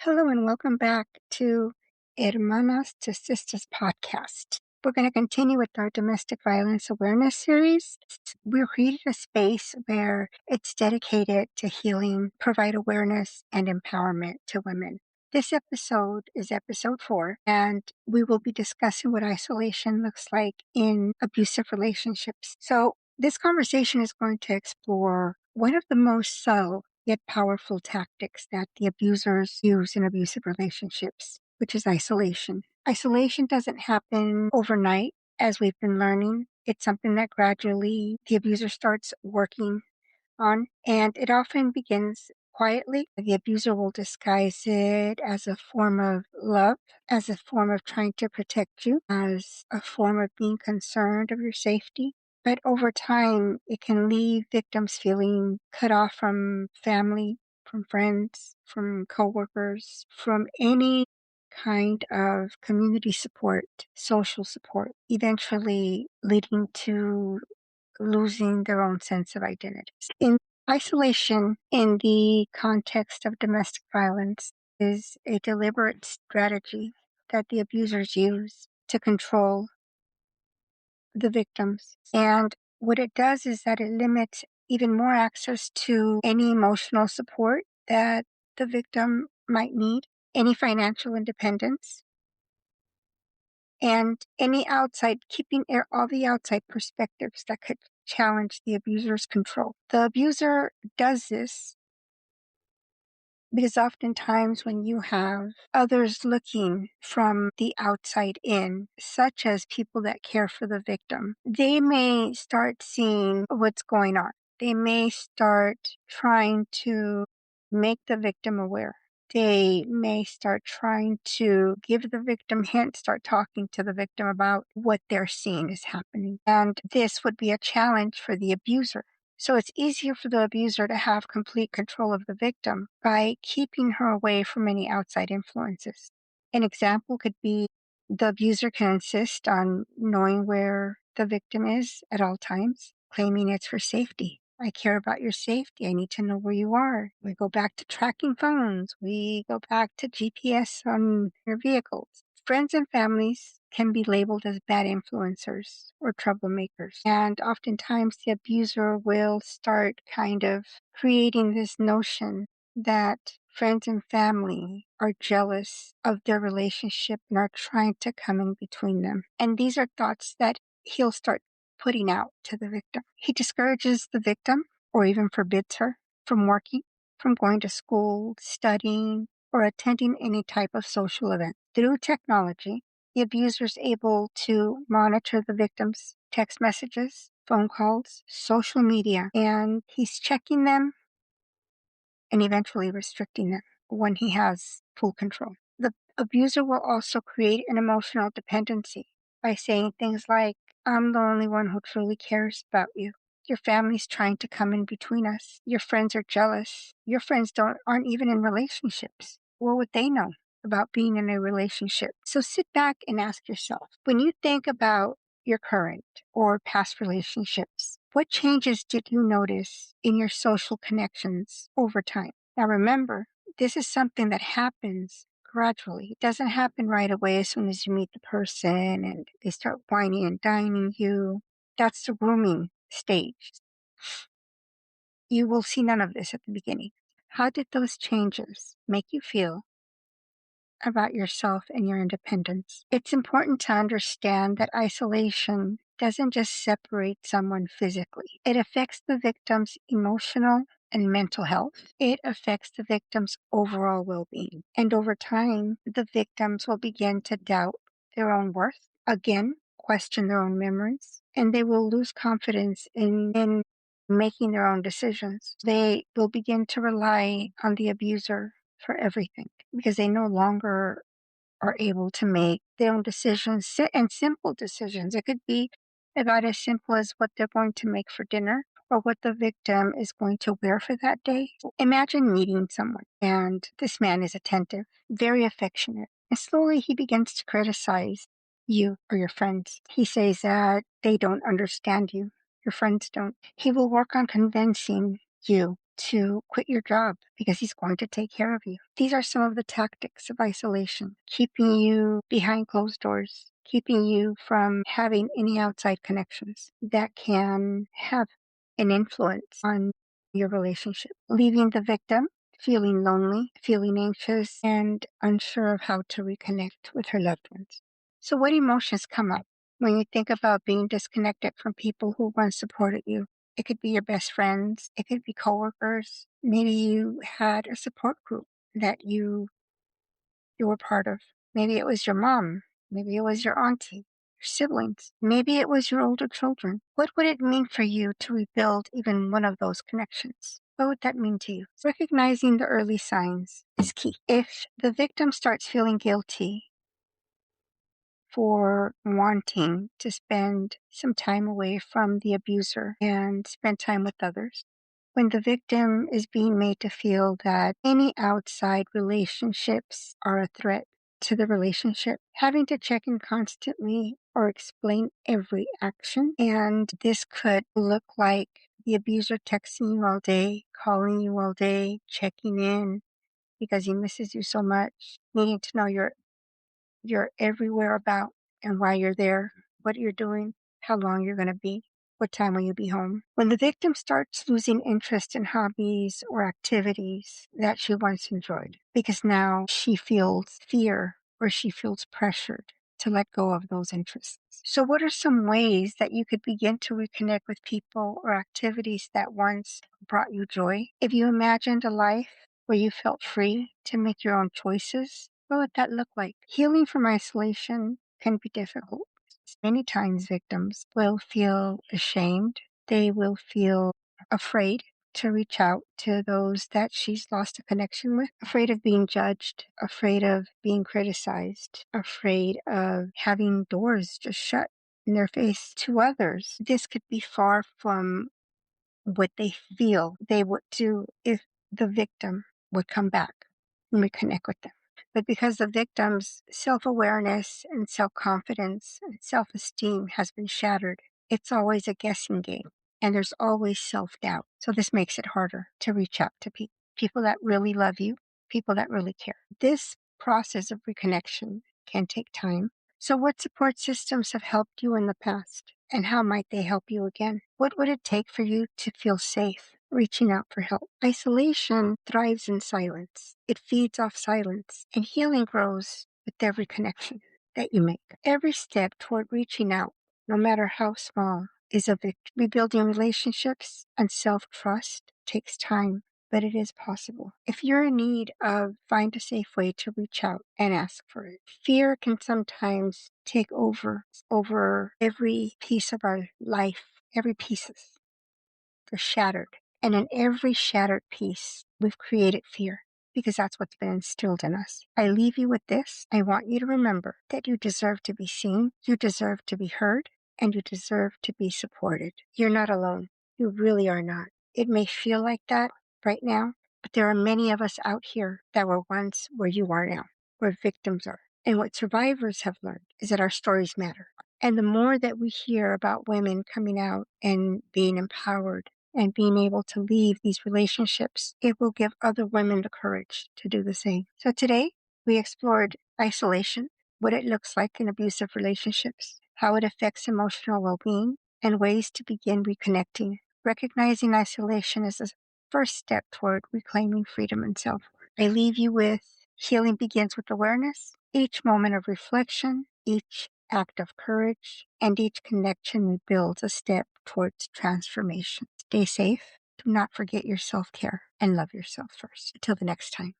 Hello and welcome back to Hermanas to Sisters podcast. We're going to continue with our domestic violence awareness series. We've created a space where it's dedicated to healing, provide awareness, and empowerment to women. This episode is episode 4, and we will be discussing what isolation looks like in abusive relationships. So this conversation is going to explore one of the most subtle yet powerful tactics that the abusers use in abusive relationships, which is isolation. Isolation doesn't happen overnight, as we've been learning. It's something that gradually the abuser starts working on, and it often begins quietly. The abuser will disguise it as a form of love, as a form of trying to protect you, as a form of being concerned of your safety. But over time, it can leave victims feeling cut off from family, from friends, from coworkers, from any kind of community support, social support, eventually leading to losing their own sense of identity. In isolation, in the context of domestic violence, is a deliberate strategy that the abusers use to control the victims. And what it does is that it limits even more access to any emotional support that the victim might need, any financial independence, and any outside, keeping all the outside perspectives that could challenge the abuser's control. The abuser does this because oftentimes when you have others looking from the outside in, such as people that care for the victim, they may start seeing what's going on. They may start trying to make the victim aware. They may start trying to give the victim hints, start talking to the victim about what they're seeing is happening. And this would be a challenge for the abuser. So it's easier for the abuser to have complete control of the victim by keeping her away from any outside influences. An example could be the abuser can insist on knowing where the victim is at all times, claiming it's for safety. I care about your safety. I need to know where you are. We go back to tracking phones. We go back to GPS on your vehicles. Friends and families can be labeled as bad influencers or troublemakers. And oftentimes the abuser will start kind of creating this notion that friends and family are jealous of their relationship and are trying to come in between them. And these are thoughts that he'll start putting out to the victim. He discourages the victim or even forbids her from working, from going to school, studying, or attending any type of social event. Through technology, the abuser is able to monitor the victim's text messages, phone calls, social media, and he's checking them and eventually restricting them when he has full control. The abuser will also create an emotional dependency by saying things like, I'm the only one who truly cares about you. Your family's trying to come in between us. Your friends are jealous. Your friends aren't even in relationships. What would they know about being in a relationship? So sit back and ask yourself, when you think about your current or past relationships, what changes did you notice in your social connections over time? Now remember, this is something that happens gradually. It doesn't happen right away as soon as you meet the person and they start whining and dining you. That's the grooming stage. You will see none of this at the beginning. How did those changes make you feel about yourself and your independence? It's important to understand that isolation doesn't just separate someone physically. It affects the victim's emotional and mental health. It affects the victim's overall well-being. And over time, the victims will begin to doubt their own worth, again, question their own memories, and they will lose confidence in making their own decisions. They will begin to rely on the abuser for everything because they no longer are able to make their own decisions and simple decisions. It could be about as simple as what they're going to make for dinner or what the victim is going to wear for that day. Imagine meeting someone and this man is attentive, very affectionate, and slowly he begins to criticize you or your friends. He says that they don't understand you. Your friends don't. He will work on convincing you to quit your job because he's going to take care of you. These are some of the tactics of isolation, keeping you behind closed doors, keeping you from having any outside connections that can have an influence on your relationship, leaving the victim feeling lonely, feeling anxious, and unsure of how to reconnect with her loved ones. So what emotions come up when you think about being disconnected from people who once supported you? It could be your best friends. It could be coworkers. Maybe you had a support group that you were part of. Maybe it was your mom. Maybe it was your auntie, your siblings. Maybe it was your older children. What would it mean for you to rebuild even one of those connections? What would that mean to you? Recognizing the early signs is key. If the victim starts feeling guilty for wanting to spend some time away from the abuser and spend time with others, when the victim is being made to feel that any outside relationships are a threat to the relationship, having to check in constantly or explain every action. And this could look like the abuser texting you all day, calling you all day, checking in because he misses you so much, needing to know you're everywhere about and why you're there, what you're doing, how long you're going to be, what time will you be home. When the victim starts losing interest in hobbies or activities that she once enjoyed, because now she feels fear or she feels pressured to let go of those interests. So what are some ways that you could begin to reconnect with people or activities that once brought you joy? If you imagined a life where you felt free to make your own choices, what would that look like? Healing from isolation can be difficult. Many times victims will feel ashamed. They will feel afraid to reach out to those that she's lost a connection with, afraid of being judged, afraid of being criticized, afraid of having doors just shut in their face to others. This could be far from what they feel they would do if the victim would come back and reconnect with them. But because the victim's self-awareness and self-confidence and self-esteem has been shattered, it's always a guessing game and there's always self-doubt. So this makes it harder to reach out to people that really love you, people that really care. This process of reconnection can take time. So what support systems have helped you in the past? And how might they help you again? What would it take for you to feel safe reaching out for help? Isolation thrives in silence. It feeds off silence, and healing grows with every connection that you make. Every step toward reaching out, no matter how small, is a victory. Rebuilding relationships and self-trust takes time, but it is possible. If you're in need of, find a safe way to reach out and ask for it. Fear can sometimes take over every piece of our life. Every pieces are shattered. And in every shattered piece, we've created fear because that's what's been instilled in us. I leave you with this. I want you to remember that you deserve to be seen, you deserve to be heard, and you deserve to be supported. You're not alone. You really are not. It may feel like that right now, but there are many of us out here that were once where you are now, where victims are. And what survivors have learned is that our stories matter. And the more that we hear about women coming out and being empowered and being able to leave these relationships, it will give other women the courage to do the same. So today, we explored isolation, what it looks like in abusive relationships, how it affects emotional well-being, and ways to begin reconnecting. Recognizing isolation is the first step toward reclaiming freedom and self-worth. I leave you with healing begins with awareness. Each moment of reflection, each act of courage, and each connection builds a step towards transformation. Stay safe. Do not forget your self-care and love yourself first. Until the next time.